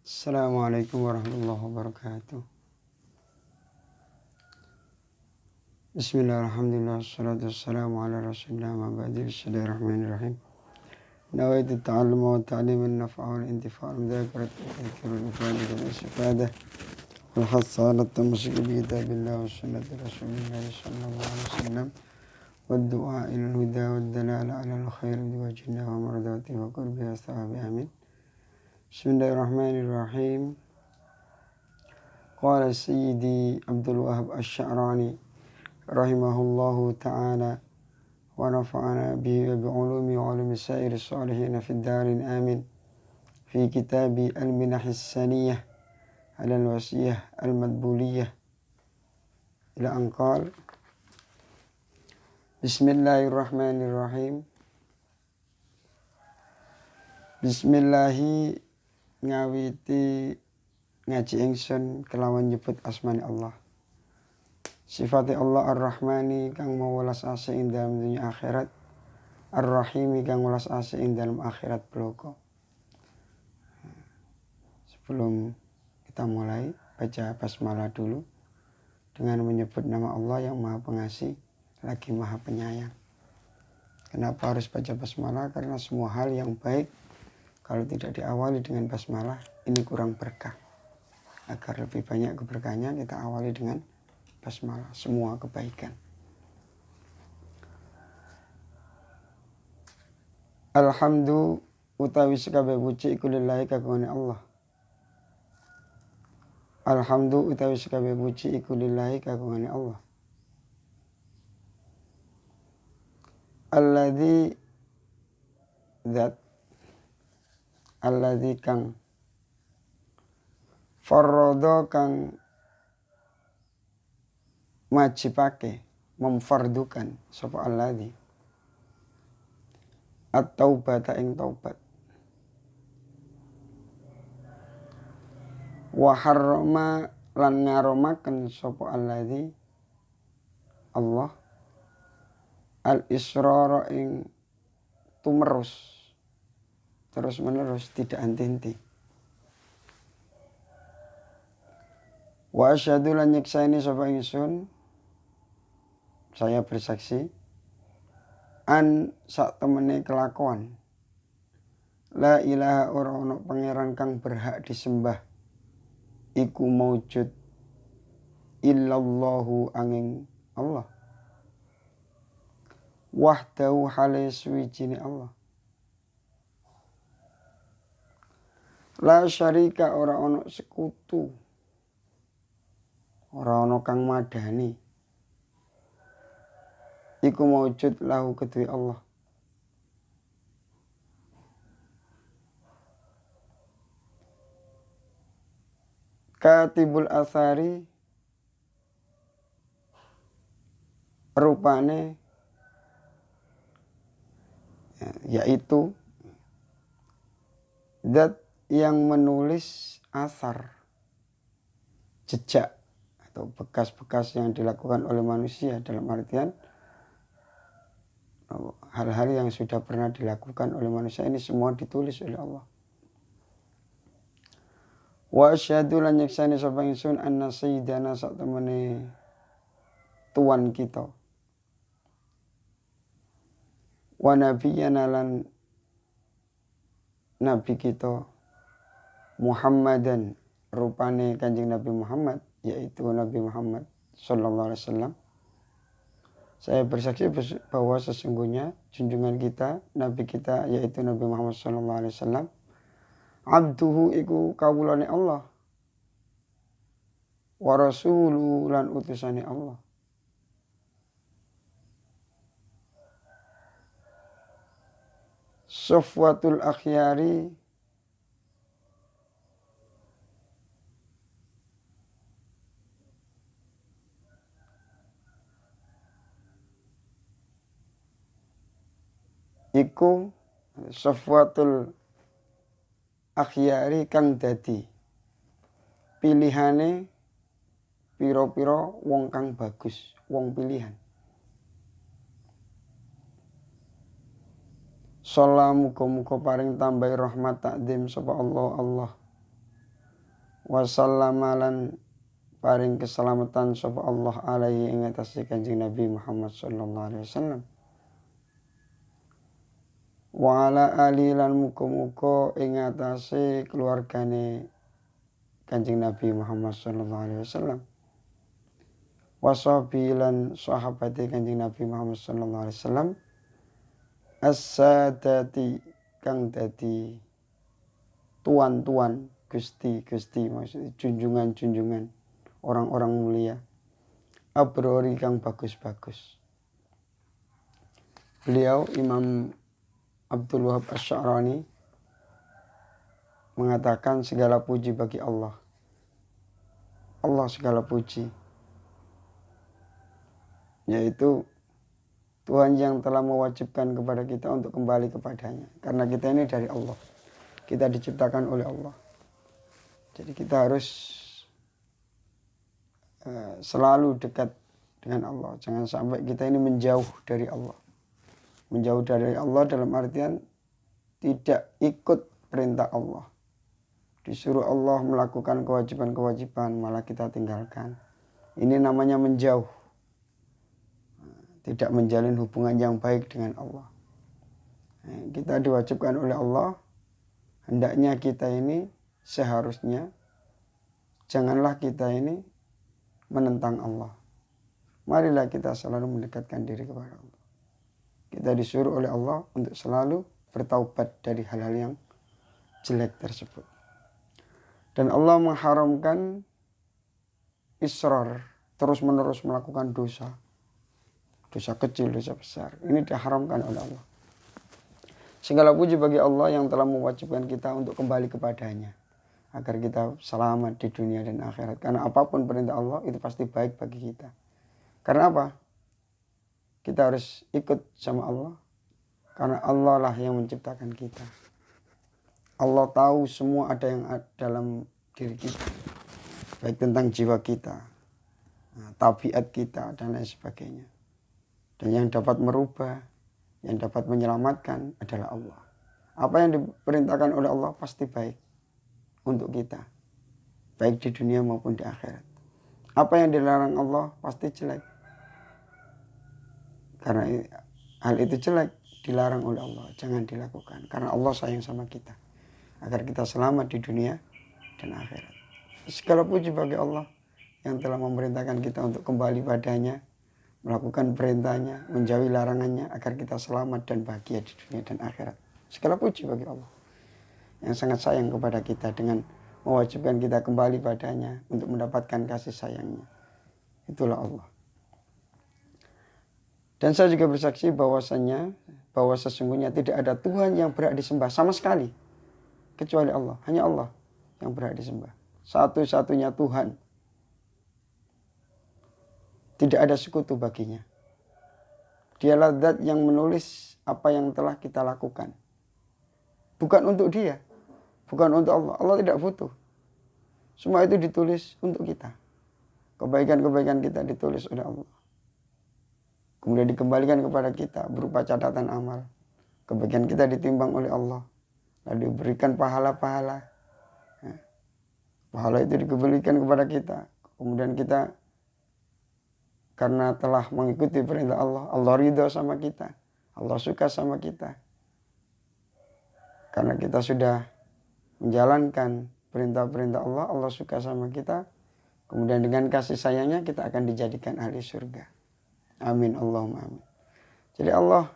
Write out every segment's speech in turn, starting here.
Assalamualaikum warahmatullahi wabarakatuh. Bismillahirrahmanirrahim. Wassalatu wassalamu ala rasulillah ma ba'du. Bismillahirrahmanirrahim. Nawaitu ta'allum wa ta'lim an-naf'a wal intifa' wa mudhakarat al-dhikr wal ifade wal istifadah wal hass 'ala at-tamassuk bi kitabillah wa sunnati rasulillah sallallahu alaihi wasallam wad du'a ila al-huda wad dalala 'ala al-khair bi wajhina wa mardati wa qurbi as-sawabi amin. Bismillahirrahmanirrahim. Qala Sayyidi Abdul Wahab Asy-Sya'rani rahimahullahu ta'ala wa nafa'ana bihi wa bi'ulumi wa ulumi sa'iri salihin fid darin amin. Fi kitabi al-minahis saniyah ala al-wasiyah al-madbuliyah ila anqal. Bismillahirrahmanirrahim. Bismillahi ngawiti ngaji ingsun kelawan nyebut asmani Allah. Sifati Allah Ar-Rahmani kang mawelas asih ing dalam dunia akhirat, Ar-Rahimi kang welas asih ing dalam akhirat bloko. Sebelum kita mulai baca basmalah dulu dengan menyebut nama Allah yang Maha Pengasih lagi Maha Penyayang. Kenapa harus baca basmalah? Karena semua hal yang baik kalau tidak diawali dengan basmalah ini kurang berkah. Agar lebih banyak keberkahannya kita awali dengan basmalah semua kebaikan. Alhamdu utawi sekabeh puji iku lillahi kagungane Allah. Alhamdu utawi sekabeh puji iku lillahi kagungane Allah. Alladzi zat alladzi kang farrada kang majibake memfardukan sapa alladzi at-taubata ing taubat wa harrama lan ngaromaken sapa alladzi Allah al-israra ing tumerus terus menerus tidak henti-henti. Wa asyhadu lan nyekseni sapa ingsun saya bersaksi an sak temene kelakuan la ilaha ora ono pangeran kang berhak disembah iku maujud illallahu angin Allah wahdahu hale suwijine Allah la syarika ora ono sekutu ora ono kang madani iku maujud lahu kedue Allah katibul asari rupane yaitu zat yang menulis asar jejak atau bekas-bekas yang dilakukan oleh manusia dalam artian hal-hal yang sudah pernah dilakukan oleh manusia ini semua ditulis oleh Allah. Wa asyhadu lan nyekseni sapa ingsun anna sayyidana sak temene tuan kita wa nabiyyana lan nabi kita Muhammadan rupane Kanjeng Nabi Muhammad yaitu Nabi Muhammad sallallahu alaihi wasallam. Saya bersaksi bahwa sesungguhnya junjungan kita, nabi kita yaitu Nabi Muhammad sallallahu alaihi wasallam abduhu iku kawulane Allah wa rasuluhu lan utusane Allah. Safwatul akhyari iku safwatul akhyari kang dadi pilihane pira-pira wong kang bagus, wong pilihan. Salam muga-muga paring tambahi rahmat takdim sapa Allah wa sallama lan paring keselamatan sapa Allah alaihi ing atase Kanjeng Nabi Muhammad sallallahu alaihi wasallam. Wa ala ali lan muga-muga ing atase keluargane Kanjeng Nabi Muhammad sallallahu alaihi wasallam. Wa sahbi lan sahabate Kanjeng Nabi Muhammad sallallahu alaihi wasallam. As-sadati kang dadi tuan-tuan, gusti-gusti, maksudnya junjungan-junjungan orang-orang mulia, abrori kang bagus-bagus. Beliau Imam Abdul Wahab Asy-Sya'rani mengatakan segala puji bagi Allah. Allah segala puji, yaitu Tuhan yang telah mewajibkan kepada kita untuk kembali kepadanya. Karena kita ini dari Allah, kita diciptakan oleh Allah. Jadi kita harus selalu dekat dengan Allah. Jangan sampai kita ini menjauh dari Allah. Menjauh dari Allah dalam artian tidak ikut perintah Allah. Disuruh Allah melakukan kewajiban-kewajiban, malah kita tinggalkan. Ini namanya menjauh. Tidak menjalin hubungan yang baik dengan Allah. Kita diwajibkan oleh Allah. Hendaknya kita ini seharusnya janganlah kita ini menentang Allah. Marilah kita selalu mendekatkan diri kepada Allah. Kita disuruh oleh Allah untuk selalu bertaubat dari hal-hal yang jelek tersebut. Dan Allah mengharamkan israr, terus-menerus melakukan dosa. Dosa kecil, dosa besar. Ini diharamkan oleh Allah. Segala puji bagi Allah yang telah mewajibkan kita untuk kembali kepadanya. Agar kita selamat di dunia dan akhirat. Karena apapun perintah Allah itu pasti baik bagi kita. Karena apa? Kita harus ikut sama Allah. Karena Allah lah yang menciptakan kita. Allah tahu semua ada yang dalam diri kita. Baik tentang jiwa kita, tabiat kita, dan lain sebagainya. Dan yang dapat merubah, yang dapat menyelamatkan adalah Allah. Apa yang diperintahkan oleh Allah pasti baik untuk kita. Baik di dunia maupun di akhirat. Apa yang dilarang Allah pasti jelek. Karena hal itu jelek, dilarang oleh Allah. Jangan dilakukan. Karena Allah sayang sama kita. Agar kita selamat di dunia dan akhirat. Segala puji bagi Allah yang telah memerintahkan kita untuk kembali padanya, melakukan perintahnya, menjauhi larangannya, agar kita selamat dan bahagia di dunia dan akhirat. Segala puji bagi Allah yang sangat sayang kepada kita dengan mewajibkan kita kembali padanya untuk mendapatkan kasih sayangnya. Itulah Allah. Dan saya juga bersaksi bahwa sesungguhnya tidak ada Tuhan yang berhak disembah sama sekali kecuali Allah. Hanya Allah yang berhak disembah. Satu-satunya Tuhan. Tidak ada sekutu baginya. Dialah zat yang menulis apa yang telah kita lakukan. Bukan untuk dia. Bukan untuk Allah. Allah tidak butuh. Semua itu ditulis untuk kita. Kebaikan-kebaikan kita ditulis oleh Allah. Kemudian dikembalikan kepada kita berupa catatan amal. Kebaikan kita ditimbang oleh Allah. Lalu diberikan pahala-pahala. Pahala itu dikembalikan kepada kita. Kemudian kita karena telah mengikuti perintah Allah, Allah ridha sama kita. Allah suka sama kita. Karena kita sudah menjalankan perintah-perintah Allah, Allah suka sama kita. Kemudian dengan kasih sayangnya kita akan dijadikan ahli surga. Amin Allahumma amin. Jadi Allah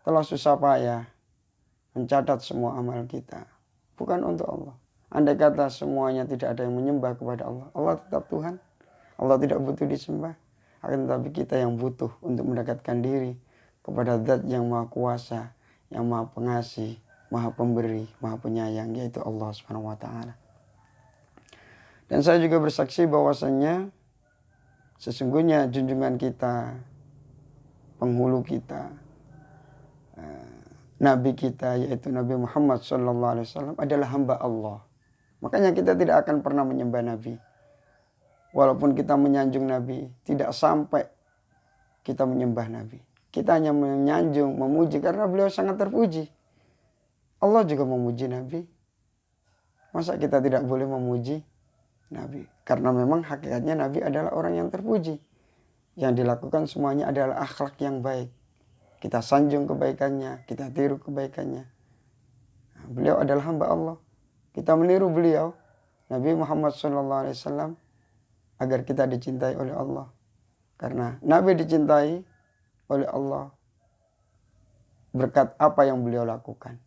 telah susah payah mencatat semua amal kita. Bukan untuk Allah. Andai kata semuanya tidak ada yang menyembah kepada Allah, Allah tetap Tuhan. Allah tidak butuh disembah. Akan tetapi kita yang butuh untuk mendekatkan diri kepada zat yang maha kuasa, yang maha pengasih, maha pemberi, maha penyayang, yaitu Allah Subhanahu wa ta'ala. Dan saya juga bersaksi bahwasannya sesungguhnya junjungan kita, penghulu kita, Nabi kita, yaitu Nabi Muhammad SAW adalah hamba Allah. Makanya kita tidak akan pernah menyembah Nabi. Walaupun kita menyanjung Nabi, tidak sampai kita menyembah Nabi. Kita hanya menyanjung, memuji karena beliau sangat terpuji. Allah juga memuji Nabi. Masa kita tidak boleh memuji Nabi. Karena memang hakikatnya Nabi adalah orang yang terpuji. Yang dilakukan semuanya adalah akhlak yang baik. Kita sanjung kebaikannya, kita tiru kebaikannya. Nah, beliau adalah hamba Allah. Kita meniru beliau, Nabi Muhammad SAW, agar kita dicintai oleh Allah. Karena Nabi dicintai oleh Allah berkat apa yang beliau lakukan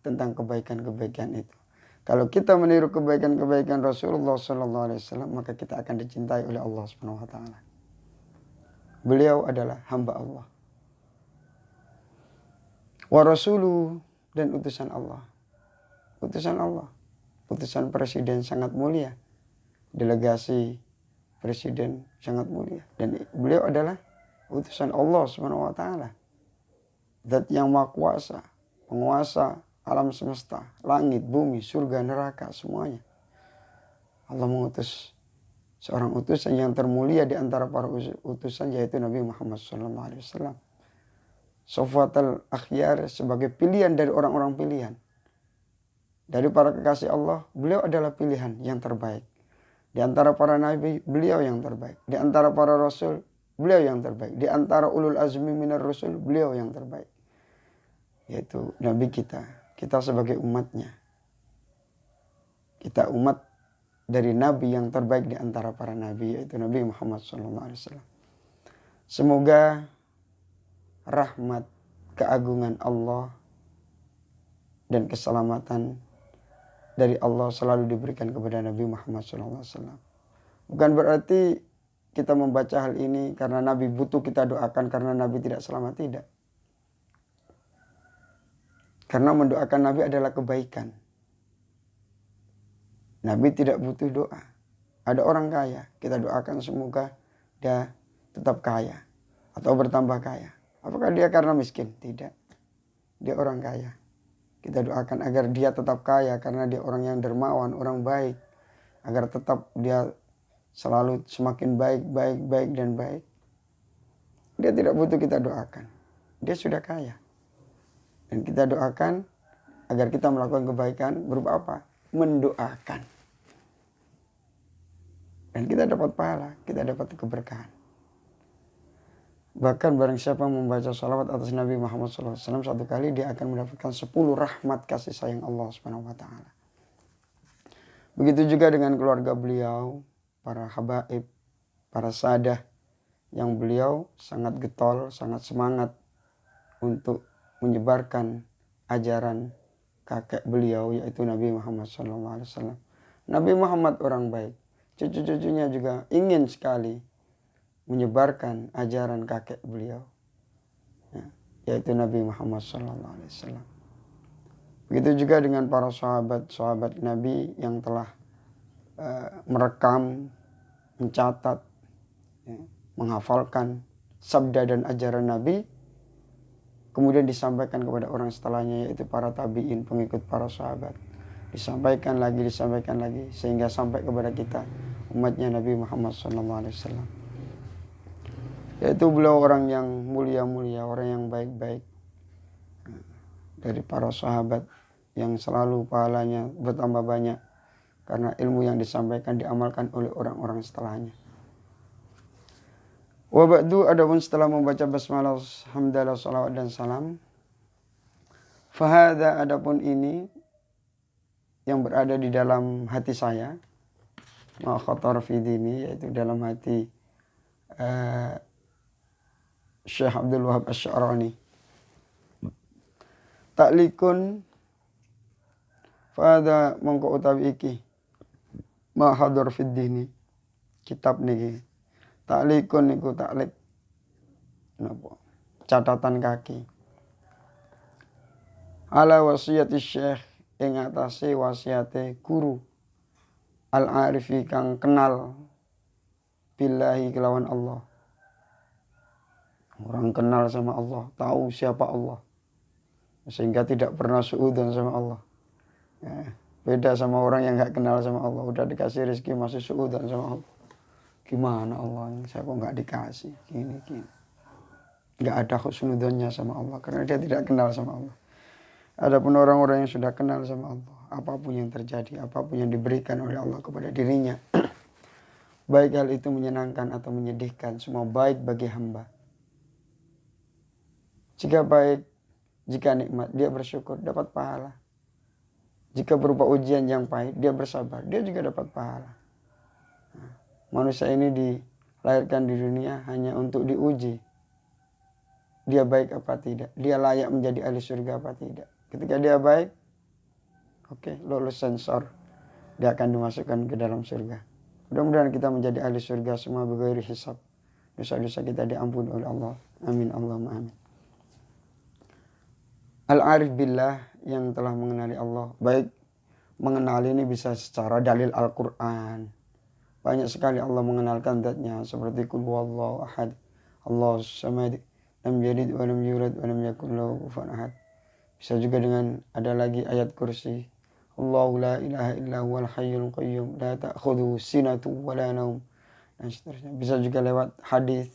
tentang kebaikan-kebaikan itu. Kalau kita meniru kebaikan-kebaikan Rasulullah SAW, maka kita akan dicintai oleh Allah Subhanahu Wa Taala. Beliau adalah hamba Allah. Wa rasuluh, dan utusan Allah. Utusan Allah. Utusan presiden sangat mulia. Delegasi presiden sangat mulia. Dan beliau adalah utusan Allah Subhanahu Wa Taala. Zat yang maha kuasa, penguasa alam semesta, langit, bumi, surga, neraka, semuanya. Allah mengutus seorang utusan yang termulia di antara para utusan, yaitu Nabi Muhammad SAW. Sofwatul akhyar, sebagai pilihan dari orang-orang pilihan. Dari para kekasih Allah, beliau adalah pilihan yang terbaik. Di antara para nabi, beliau yang terbaik. Di antara para rasul, beliau yang terbaik. Di antara ulul azmi minar rasul, beliau yang terbaik. Yaitu Nabi kita. Kita sebagai umatnya. Kita umat dari Nabi yang terbaik di antara para Nabi, yaitu Nabi Muhammad SAW. Semoga rahmat, keagungan Allah, dan keselamatan dari Allah selalu diberikan kepada Nabi Muhammad SAW. Bukan berarti kita membaca hal ini karena Nabi butuh kita doakan karena Nabi tidak selamat, tidak. Karena mendoakan Nabi adalah kebaikan. Nabi tidak butuh doa. Ada orang kaya, kita doakan semoga dia tetap kaya atau bertambah kaya. Apakah dia karena miskin? Tidak. Dia orang kaya. Kita doakan agar dia tetap kaya karena dia orang yang dermawan, orang baik. Agar tetap dia selalu semakin baik, dan baik. Dia tidak butuh kita doakan. Dia sudah kaya. Dan kita doakan agar kita melakukan kebaikan berupa apa? Mendoakan. Dan kita dapat pahala, kita dapat keberkahan. Bahkan barang siapa membaca salawat atas Nabi Muhammad SAW satu kali, dia akan mendapatkan 10 rahmat kasih sayang Allah Subhanahu Wa Taala. Begitu juga dengan keluarga beliau, para habaib, para sadah, yang beliau sangat getol, sangat semangat untuk menyebarkan ajaran kakek beliau, yaitu Nabi Muhammad SAW. Nabi Muhammad orang baik. Cucu-cucunya juga ingin sekali menyebarkan ajaran kakek beliau, yaitu Nabi Muhammad SAW. Begitu juga dengan para sahabat Nabi yang telah merekam, mencatat, menghafalkan sabda dan ajaran Nabi, kemudian disampaikan kepada orang setelahnya, yaitu para tabi'in, pengikut para sahabat. Disampaikan lagi, sehingga sampai kepada kita, umatnya Nabi Muhammad SAW. Yaitu beliau orang yang mulia-mulia, orang yang baik-baik. Dari para sahabat yang selalu pahalanya bertambah banyak. Karena ilmu yang disampaikan diamalkan oleh orang-orang setelahnya. Wa ba'du, adapun setelah membaca basmalah, hamdalah, salawat dan salam, fahada, adapun ini yang berada di dalam hati saya, ma khatar fi dini, yaitu dalam hati Syekh Abdul Wahab Asy-Sya'rani. Ta'likun, fahada mongko utawi iki, ma khatar fi dini, kitab niki. Ta'likun niku ta'lik napa? Catatan kaki. Ala wasiyati Syekh, ing atase wasiate guru al-arifi kang kenal billahi kelawan Allah. Orang kenal sama Allah, tahu siapa Allah, sehingga tidak pernah suudzon sama Allah. Ya, beda sama orang yang nggak kenal sama Allah, udah dikasih rezeki masih suudzon sama Allah. Gimana Allah, saya kok nggak dikasih gini. Nggak ada husnudzonnya sama Allah karena dia tidak kenal sama Allah. Adapun orang-orang yang sudah kenal sama Allah, apapun yang terjadi, apapun yang diberikan oleh Allah kepada dirinya, baik hal itu menyenangkan atau menyedihkan, semua baik bagi hamba. Jika baik, jika nikmat, dia bersyukur, dapat pahala. Jika berupa ujian yang pahit, dia bersabar, dia juga dapat pahala. Manusia ini dilahirkan di dunia hanya untuk diuji. Dia baik apa tidak, dia layak menjadi ahli surga apa tidak. Ketika dia baik, oke, lulus sensor, dia akan dimasukkan ke dalam surga. Mudah-mudahan kita menjadi ahli surga semua bighairi hisab. Dosa-dosa kita diampuni oleh Allah. Amin Allahumma amin. Al-arif billah yang telah mengenali Allah, baik mengenal ini bisa secara dalil Al-Quran. Banyak sekali Allah mengenalkan zatnya seperti Qul huwallahu ahad, Allahus samad, lam yalid wa lam yulad wa lam yakul lahu kufuwan ahad. Bisa juga dengan ada lagi ayat kursi, Allahu la ilaha illa huwal hayyul qayyum la ta'khudhuhu sinatun wa la naum, dan seterusnya. Bisa juga lewat hadis,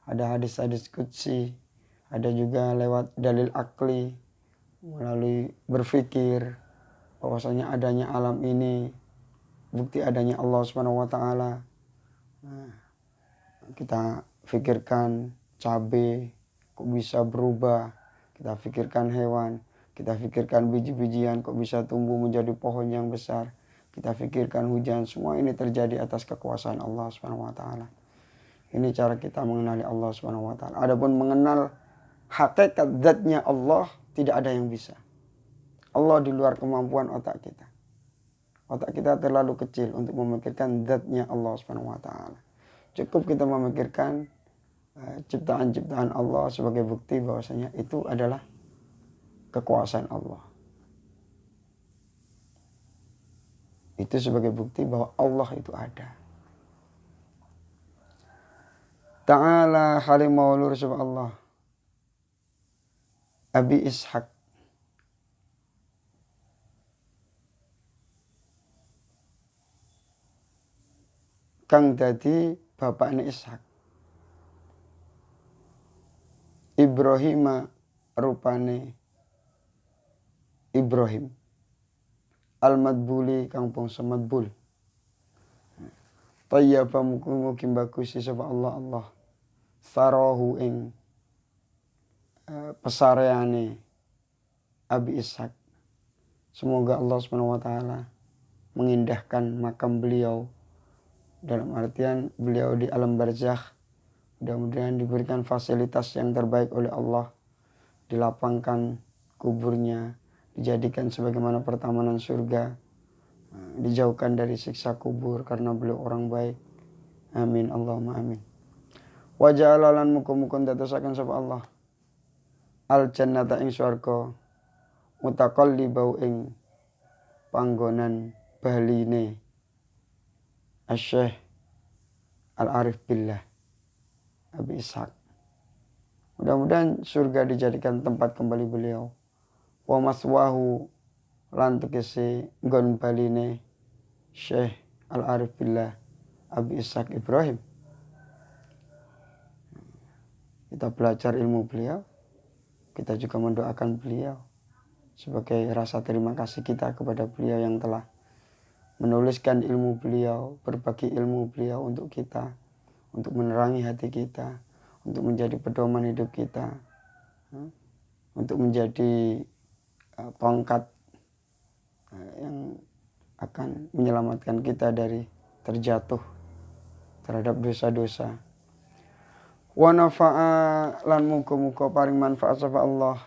ada hadis-hadis qudsi, ada juga lewat dalil akli, melalui berpikir bahwasanya adanya alam ini bukti adanya Allah Subhanahu wa taala. Nah, kita pikirkan cabai kok bisa berubah, kita pikirkan hewan, kita pikirkan biji-bijian kok bisa tumbuh menjadi pohon yang besar, kita pikirkan hujan, semua ini terjadi atas kekuasaan Allah Subhanahu wa taala. Ini cara kita mengenali Allah Subhanahu wa taala. Adapun mengenal hakikat zatnya Allah, tidak ada yang bisa. Allah di luar kemampuan otak kita. Otak kita terlalu kecil untuk memikirkan zatnya Allah Subhanahu wa taala. Cukup kita memikirkan ciptaan-ciptaan Allah sebagai bukti bahwasanya itu adalah kekuasaan Allah. Itu sebagai bukti bahwa Allah itu ada. Ta'ala halim maulur subhanallah. Abi Ishaq kang dadi bapakne Ishaq. Ibrahim rupane Ibrahim. Al-Madbuli kang bangsa Madbul. Tayyaba mugi bagus sapa Allah. Sarahu ing pesareane Abi Ishaq. Semoga Allah Subhanahu wa taala mengindahkan makam beliau, dalam artian beliau di alam barzakh. Mudah-mudahan diberikan fasilitas yang terbaik oleh Allah, dilapangkan kuburnya, dijadikan sebagaimana pertamanan surga, dijauhkan dari siksa kubur karena beliau orang baik. Amin Allahumma amin. Wa ja'ala lan muga-muga ndadosaken sapa Allah al jannata ing swarga mutaqallibau ing panggonan baline Asy-Syaikh Al-Arif Billah Abi Ishaq. Mudah-mudahan surga dijadikan tempat kembali beliau. Wa maswahu lan tegese nggon baline Syekh Al-Arif Billah Abi Ishaq Ibrahim. Kita belajar ilmu beliau, kita juga mendoakan beliau sebagai rasa terima kasih kita kepada beliau yang telah menuliskan ilmu beliau, berbagi ilmu beliau untuk kita, untuk menerangi hati kita, untuk menjadi pedoman hidup kita, untuk menjadi tongkat yang akan menyelamatkan kita dari terjatuh terhadap dosa-dosa. Wa nafa'a lan muga-muga paring manfaat sapa Allah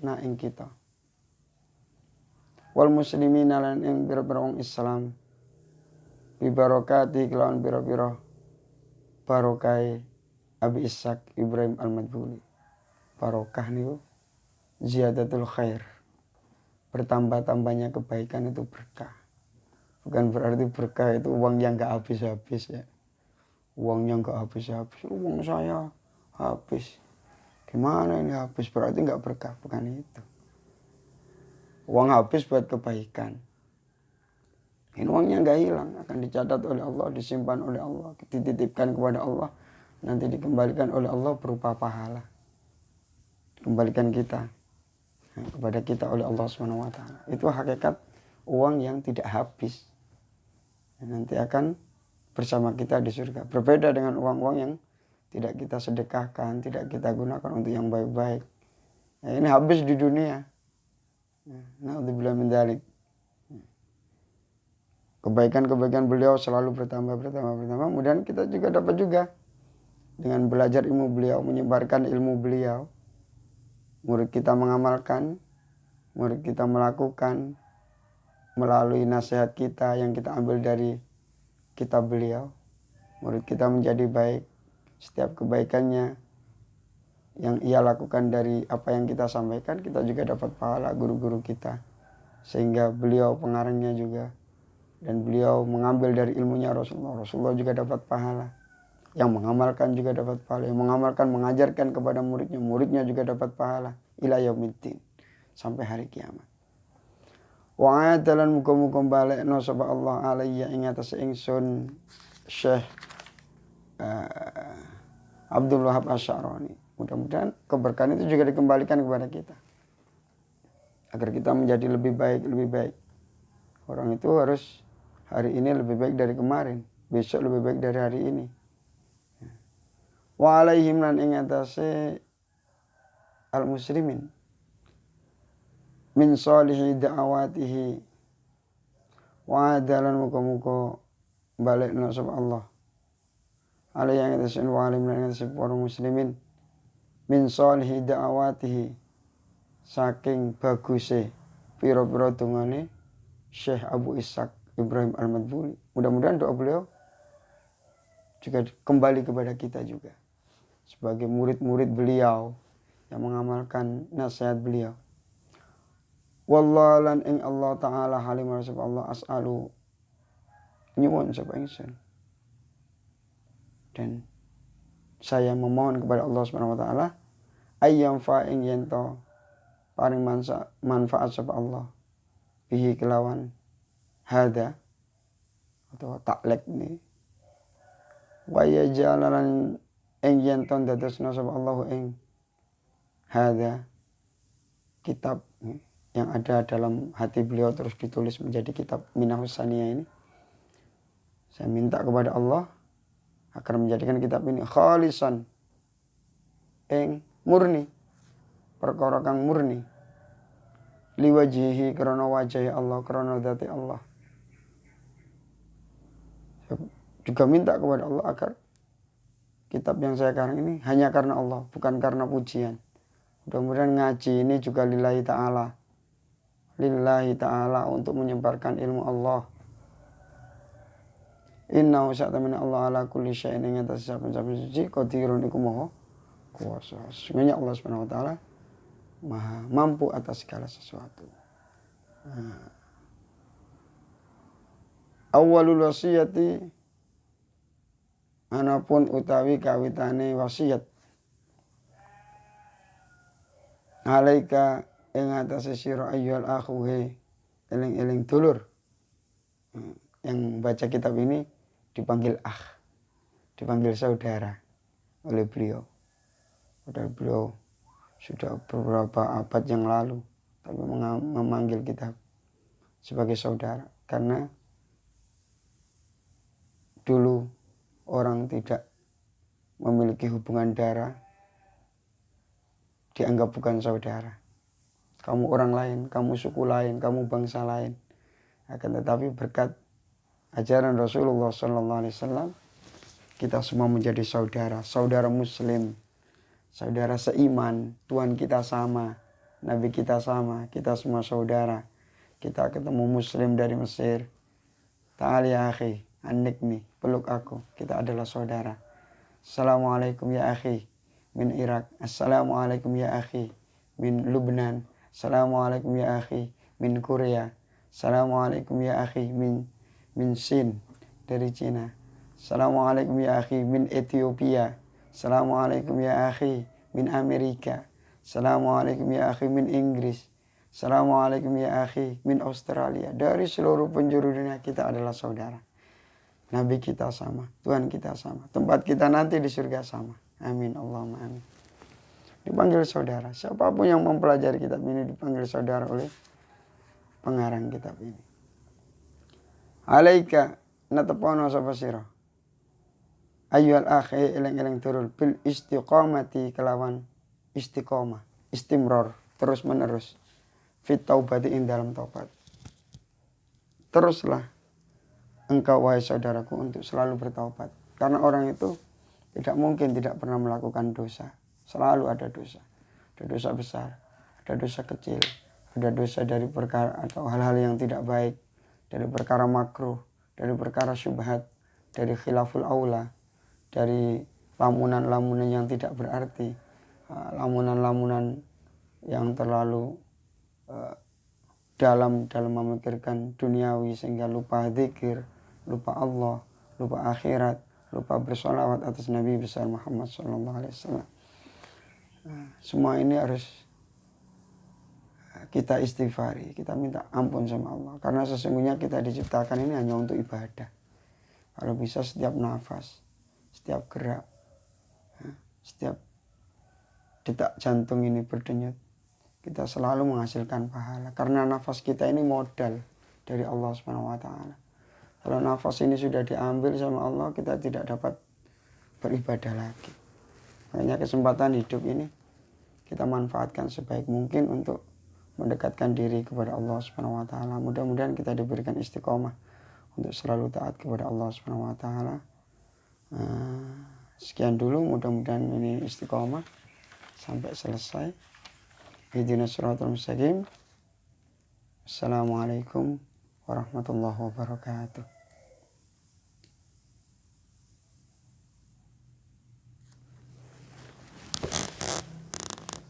na ing kita. Wal muslimina lan ing pira-pira wong Islam bi barokati kelawan pira-pira barokai Abi Ishaq Ibrahim Al-Madbuli. Barokah niku ziyadatul khair. Bertambah-tambahnya kebaikan itu berkah. Bukan berarti berkah itu uang yang gak habis-habis ya. Uangnya gak habis-habis. Uang saya habis. Gimana ini habis? Berarti gak berkah. Bukan itu. Uang habis buat kebaikan. Ini uangnya gak hilang. Akan dicatat oleh Allah. Disimpan oleh Allah. Dititipkan kepada Allah. Nanti dikembalikan oleh Allah berupa pahala. Kembalikan kita kepada kita oleh Allah Subhanahu wa taala. Itu hakikat uang yang tidak habis. Nanti akan bersama kita di surga. Berbeda dengan uang-uang yang tidak kita sedekahkan, tidak kita gunakan untuk yang baik-baik. Nah, ini habis di dunia. Na'udzubillah min dzalik. Kebaikan-kebaikan beliau selalu bertambah. Kemudian kita juga dapat juga dengan belajar ilmu beliau, menyebarkan ilmu beliau. Murid kita mengamalkan, murid kita melakukan melalui nasihat kita yang kita ambil dari kitab beliau. Murid kita menjadi baik. Setiap kebaikannya yang ia lakukan dari apa yang kita sampaikan, kita juga dapat pahala guru-guru kita. Sehingga beliau pengarangnya juga. Dan beliau mengambil dari ilmunya Rasulullah. Rasulullah juga dapat pahala. Yang mengamalkan juga dapat pahala. Yang mengamalkan, mengajarkan kepada muridnya. Muridnya juga dapat pahala. Ila yaumiddin. Sampai hari kiamat. Wa ayatalan muka-muka balikna sapa Allah alaiya ing atas ingsun Syekh Abdul Wahab Asy'arani. Mudah-mudahan keberkahan itu juga dikembalikan kepada kita. Agar kita menjadi lebih baik, lebih baik. Orang itu harus hari ini lebih baik dari kemarin. Besok lebih baik dari hari ini. Wa alaihim lan ing atase al-muslimin. Min salihi da'awatihi. Wa adalan muka-muka balikna sapa Allah. Alaihi yang atase wa alim lan atase para muslimin. Min salihi da'awatihi. Saking baguse pira-pira dungane Syekh Abu Ishaq Ibrahim Al-Madbuli. Mudah-mudahan doa beliau juga kembali kepada kita juga. Sebagai murid-murid beliau yang mengamalkan nasihat beliau. Wallahu lan ing Allah Ta'ala halimah sapa Allah as'alu nyuwun sapa ingsun. Dan saya memohon kepada Allah Subhanahu wa taala ayyam fa ing yento paring manfaat sapa Allah bihi kelawan hada atau taklek ni wa yaj'alan ing yenton dadosna sapa Allah ing hada kitab yang ada dalam hati beliau terus ditulis menjadi kitab Minahus Saniyah ini. Saya minta kepada Allah agar menjadikan kitab ini khalisan ing murni, perkara kang murni liwajihi karena wajah Allah, karena dzati Allah. Saya juga minta kepada Allah agar kitab yang saya karang ini hanya karena Allah, bukan karena pujian. Mudah-mudahan ngaji ini juga lillahi ta'ala. Lillahi ta'ala untuk menyebarkan ilmu Allah. Inna usa'tamina Allah ala kulli syai'in ing atas saben-saben suci qadirun iku maha kuwasa. Sesungguhnya Allah Subhanahu wa taala maha mampu atas segala sesuatu. Awwalul wasiyati manapun utawi kawitane wasiat alaika ing atase sira ayyul akhuhe eling-eling dulur. Yang baca kitab ini dipanggil dipanggil saudara oleh beliau. Padahal beliau sudah beberapa abad yang lalu tapi memanggil kita sebagai saudara karena dulu orang tidak memiliki hubungan darah dianggap bukan saudara. Kamu orang lain, kamu suku lain, kamu bangsa lain. Akan tetapi berkat ajaran Rasulullah SAW kita semua menjadi saudara, saudara muslim, saudara seiman. Tuhan kita sama, Nabi kita sama, kita semua saudara. Kita ketemu muslim dari Mesir. Ta'al ya akhi, anikni, peluk aku, kita adalah saudara. Assalamualaikum ya akhi min Irak. Assalamualaikum ya akhi min Lubnan. Assalamualaikum ya akhi min Korea. Assalamualaikum ya akhi min Sin dari Cina. Assalamualaikum ya akhi min Ethiopia. Assalamualaikum ya akhi min Amerika. Assalamualaikum ya akhi min Inggris. Assalamualaikum ya akhi min Australia. Dari seluruh penjuru dunia kita adalah saudara. Nabi kita sama, Tuhan kita sama, tempat kita nanti di surga sama. Amin, Allahumma amin. Dipanggil saudara. Siapapun yang mempelajari kitab ini dipanggil saudara oleh pengarang kitab ini. alaika natepono sapa sira ayyuhal akhi eleng-eleng turul bil istiqomati kelawan istiqomah istimror terus menerus fit taubati ing dalam taubat. Teruslah engkau wahai saudaraku untuk selalu bertaubat. Karena orang itu tidak mungkin tidak pernah melakukan dosa. Selalu ada dosa. Ada dosa besar, ada dosa kecil, ada dosa dari perkara atau hal-hal yang tidak baik, dari perkara makruh, dari perkara syubhat, dari khilaful aula, dari lamunan-lamunan yang tidak berarti, lamunan-lamunan yang terlalu dalam memikirkan duniawi sehingga lupa zikir, lupa Allah, lupa akhirat, lupa bersolawat atas Nabi besar Muhammad SAW. Semua ini harus kita istighfari, kita minta ampun sama Allah. Karena sesungguhnya kita diciptakan ini hanya untuk ibadah. Kalau bisa setiap nafas, setiap gerak, setiap detak jantung ini berdenyut, kita selalu menghasilkan pahala. Karena nafas kita ini modal dari Allah SWT. Kalau nafas ini sudah diambil sama Allah, kita tidak dapat beribadah lagi. Makanya kesempatan hidup ini kita manfaatkan sebaik mungkin untuk mendekatkan diri kepada Allah SWT. Mudah-mudahan kita diberikan istiqomah untuk selalu taat kepada Allah SWT. Sekian dulu, mudah-mudahan ini istiqomah sampai selesai. Ihdinas siratal mustaqim. Assalamualaikum warahmatullahi wabarakatuh.